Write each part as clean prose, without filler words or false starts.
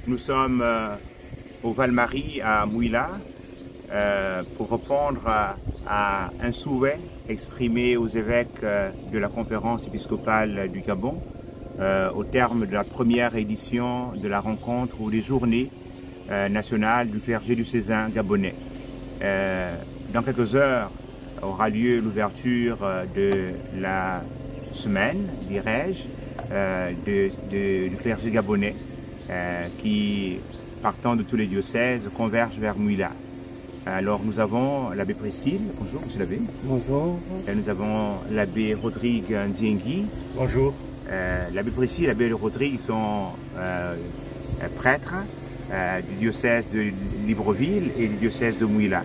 Nous sommes au Val-Marie à Mouila pour répondre à un souhait exprimé aux évêques de la conférence épiscopale du Gabon au terme de la première édition de la rencontre ou des journées nationales du clergé diocésain gabonais. Dans quelques heures aura lieu l'ouverture de la semaine, dirais-je, du clergé gabonais qui, partant de tous les diocèses, converge vers Mouila. Alors nous avons l'abbé Priscille. Bonjour, monsieur l'abbé. Bonjour. Nous avons l'abbé Rodrigue Nziengui. Bonjour. L'abbé Priscille et l'abbé Rodrigue sont prêtres du diocèse de Libreville et du diocèse de Mouila.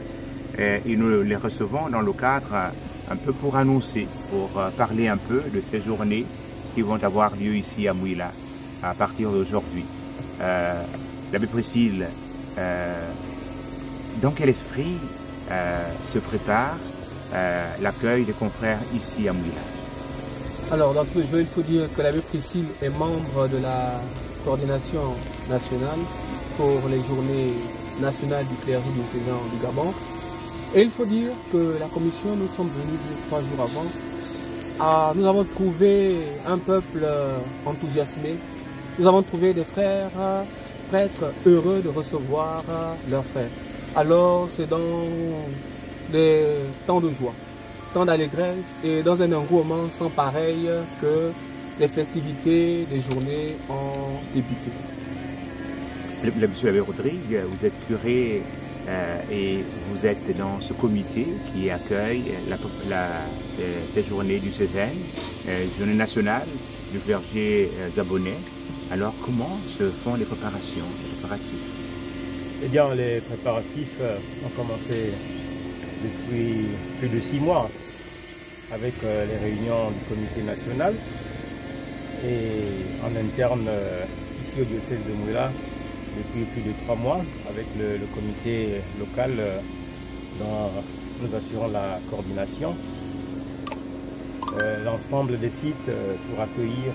Et nous les recevons dans le cadre un peu pour annoncer, pour parler un peu de ces journées qui vont avoir lieu ici à Mouila à partir d'aujourd'hui. L'abbé Priscille, dans quel esprit se prépare l'accueil des confrères ici à Mouila? Alors, d'entrée de jeu, il faut dire que l'abbé Priscille est membre de la coordination nationale pour les journées nationales du clergé diocésain du Gabon. Et il faut dire que la commission, nous sommes venus 3 jours avant. Nous avons trouvé un peuple enthousiasmé. Nous avons trouvé des frères prêtres heureux de recevoir leurs frères. Alors, c'est dans des temps de joie, temps d'allégresse et dans un engouement sans pareil que les festivités des journées ont débuté. Monsieur l'abbé Rodrigue, vous êtes curé et vous êtes dans ce comité qui accueille ces journées diocésaines, journée nationale du clergé gabonais. Alors comment se font les préparatifs? Eh bien, les préparatifs ont commencé depuis plus de 6 mois avec les réunions du comité national et en interne ici au diocèse de Mouila depuis plus de 3 mois avec le comité local dont nous assurons la coordination. L'ensemble des sites pour accueillir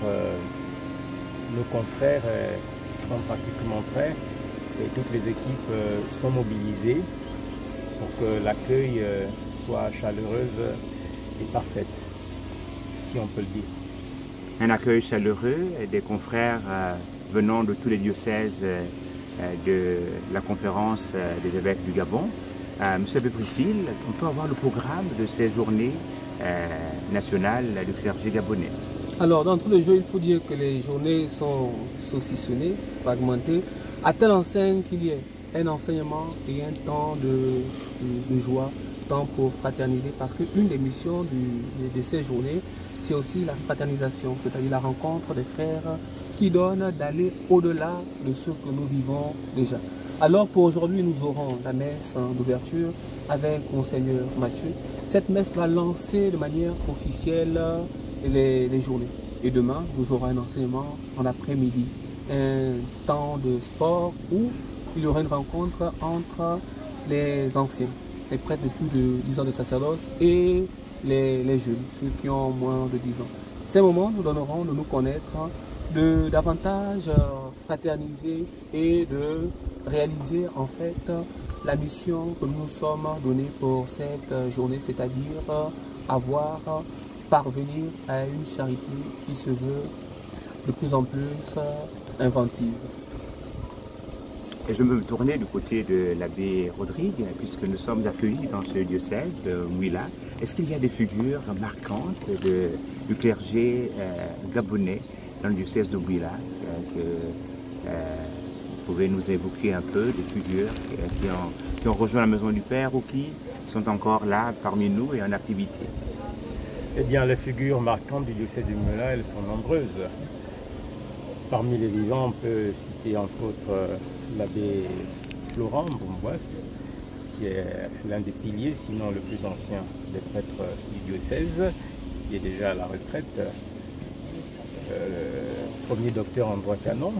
nos confrères sont pratiquement prêts et toutes les équipes sont mobilisées pour que l'accueil soit chaleureuse et parfaite, si on peut le dire. Un accueil chaleureux des confrères venant de tous les diocèses de la conférence des évêques du Gabon. Monsieur l'abbé Priscille, on peut avoir le programme de ces journées nationales du clergé gabonais? Alors, d'entre les jeux, il faut dire que les journées sont saucissonnées, fragmentées, à telle enseigne qu'il y ait un enseignement et un temps de joie, temps pour fraterniser, parce qu'une des missions de ces journées, c'est aussi la fraternisation, c'est-à-dire la rencontre des frères qui donne d'aller au-delà de ce que nous vivons déjà. Alors pour aujourd'hui, nous aurons la messe d'ouverture avec Monseigneur Mathieu. Cette messe va lancer de manière officielle les journées. Et demain, nous aurons un enseignement en après-midi, un temps de sport où il y aura une rencontre entre les anciens, les prêtres de plus de 10 ans de sacerdoce et les jeunes, ceux qui ont moins de 10 ans. Ces moments nous donneront de nous connaître, de davantage fraterniser et de réaliser en fait la mission que nous nous sommes donnée pour cette journée, c'est-à-dire parvenir à une charité qui se veut de plus en plus inventive. Et je me tourner du côté de l'abbé Rodrigue, puisque nous sommes accueillis dans ce diocèse de Mouila. Est-ce qu'il y a des figures marquantes du clergé gabonais dans le diocèse de Mouila que vous pouvez nous évoquer un peu, des figures qui ont rejoint la maison du Père ou qui sont encore là parmi nous et en activité? Eh bien, les figures marquantes du diocèse de Mouila, elles sont nombreuses. Parmi les vivants, on peut citer entre autres l'abbé Florent Bombois, qui est l'un des piliers, sinon le plus ancien des prêtres du diocèse, qui est déjà à la retraite, premier docteur en droit canon.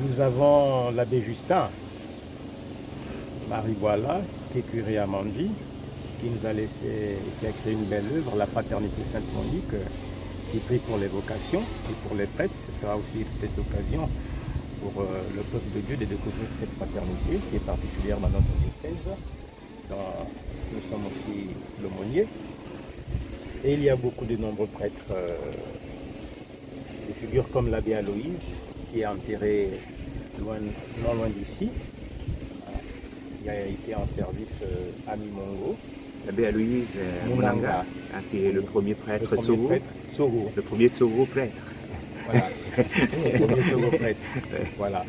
Nous avons l'abbé Justin Mariboala, qui est curé à Mandi, qui nous a laissé, qui a créé une belle œuvre, la Fraternité Sainte-Monique, qui prie pour les vocations et pour les prêtres. Ce sera aussi peut-être l'occasion pour le peuple de Dieu de découvrir cette fraternité qui est particulière dans notre diocèse. Nous sommes aussi l'aumônier. Et il y a beaucoup de nombreux prêtres, des figures comme l'abbé Aloïse, qui est enterré non loin d'ici. Il a été en service à Mimongo. L'abbé Aloïse Mounanga, qui est le premier prêtre Tsoro. Le premier Tsoro prêtre. Voilà. Le premier Tsoro prêtre. Voilà.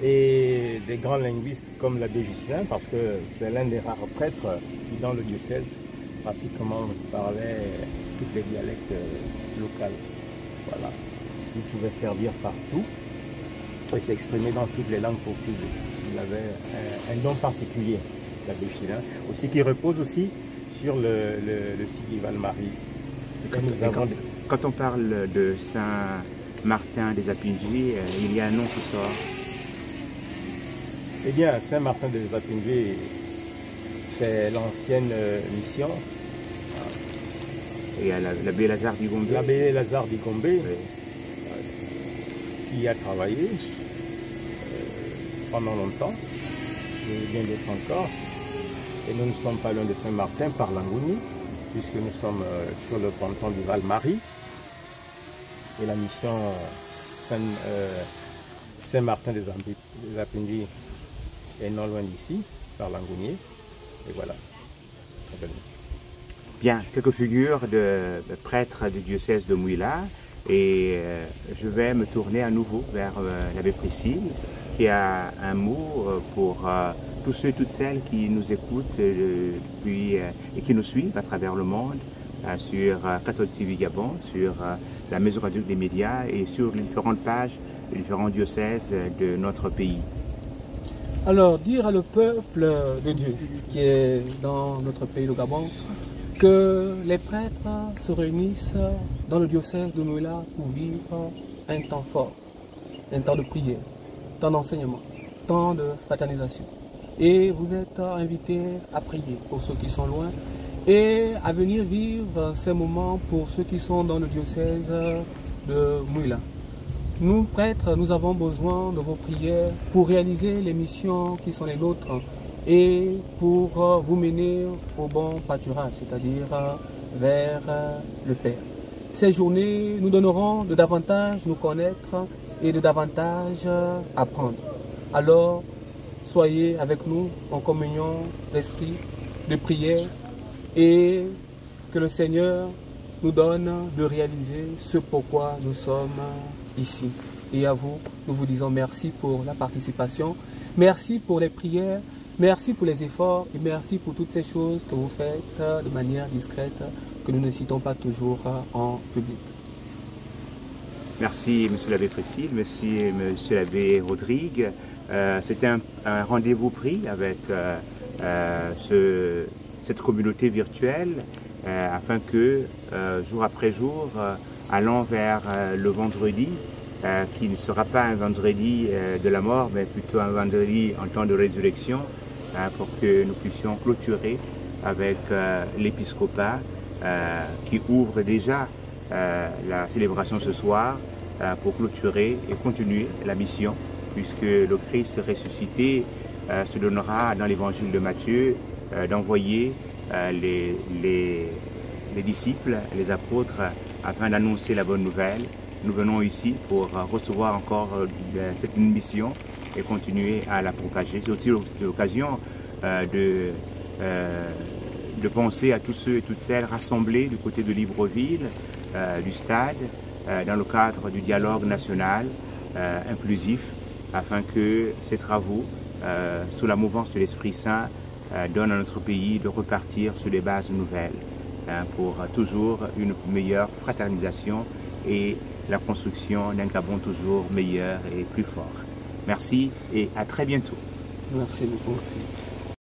Et des grands linguistes comme l'abbé Ghislain, parce que c'est l'un des rares prêtres qui, dans le diocèse, pratiquement parlait tous les dialectes locaux. Voilà. Il pouvait servir partout et s'exprimer dans toutes les langues possibles. Il avait un don particulier, l'abbé Ghislain, aussi qui repose aussi sur le site Val-Marie. Quand on parle de Saint Martin des Apingi, il y a un nom qui sort. Eh bien, Saint-Martin des Apingi, c'est l'ancienne mission. Et il y a l'abbé Lazare d'Igombe. L'abbé Lazare d'Igombe, oui, qui a travaillé pendant longtemps, il vient d'être encore. Et nous ne sommes pas loin de Saint-Martin par Langouni, puisque nous sommes sur le ponton du Val-Marie. Et la mission Saint-Martin des Apingi est non loin d'ici, par Langounier. Et voilà. Bien, quelques figures de prêtres du diocèse de Mouila. Et je vais me tourner à nouveau vers l'abbé Priscille, qui a un mot pour tous ceux et toutes celles qui nous écoutent et qui nous suivent à travers le monde sur Catholic TV Gabon, sur la Maison Radio des médias et sur les différentes pages des différents diocèses de notre pays. Alors, dire à le peuple de Dieu qui est dans notre pays, le Gabon, que les prêtres se réunissent dans le diocèse de Mouila pour vivre un temps fort, un temps de prière, temps d'enseignement, temps de fraternisation. Et vous êtes invités à prier pour ceux qui sont loin et à venir vivre ces moments pour ceux qui sont dans le diocèse de Mouila. Nous, prêtres, nous avons besoin de vos prières pour réaliser les missions qui sont les nôtres et pour vous mener au bon pâturage, c'est-à-dire vers le Père. Ces journées nous donneront de davantage nous connaître et de davantage apprendre. Alors, soyez avec nous en communion d'esprit, de prière, et que le Seigneur nous donne de réaliser ce pourquoi nous sommes ici. Et à vous, nous vous disons merci pour la participation, merci pour les prières, merci pour les efforts et merci pour toutes ces choses que vous faites de manière discrète, que nous ne citons pas toujours en public. Merci M. l'abbé Priscille, merci M. l'abbé Rodrigue. C'était un rendez-vous pris avec cette communauté virtuelle afin que, jour après jour, allant vers le vendredi, qui ne sera pas un vendredi de la mort, mais plutôt un vendredi en temps de résurrection, pour que nous puissions clôturer avec l'épiscopat qui ouvre déjà la célébration ce soir pour clôturer et continuer la mission, puisque le Christ ressuscité se donnera dans l'évangile de Matthieu d'envoyer les disciples, les apôtres, afin d'annoncer la bonne nouvelle. Nous venons ici pour recevoir encore cette mission et continuer à la propager. C'est aussi l'occasion de penser à tous ceux et toutes celles rassemblés du côté de Libreville, du stade, dans le cadre du dialogue national inclusif, afin que ces travaux, sous la mouvance de l'Esprit Saint, donnent à notre pays de repartir sur des bases nouvelles, pour toujours une meilleure fraternisation et la construction d'un Gabon toujours meilleur et plus fort. Merci et à très bientôt. Merci beaucoup. Merci.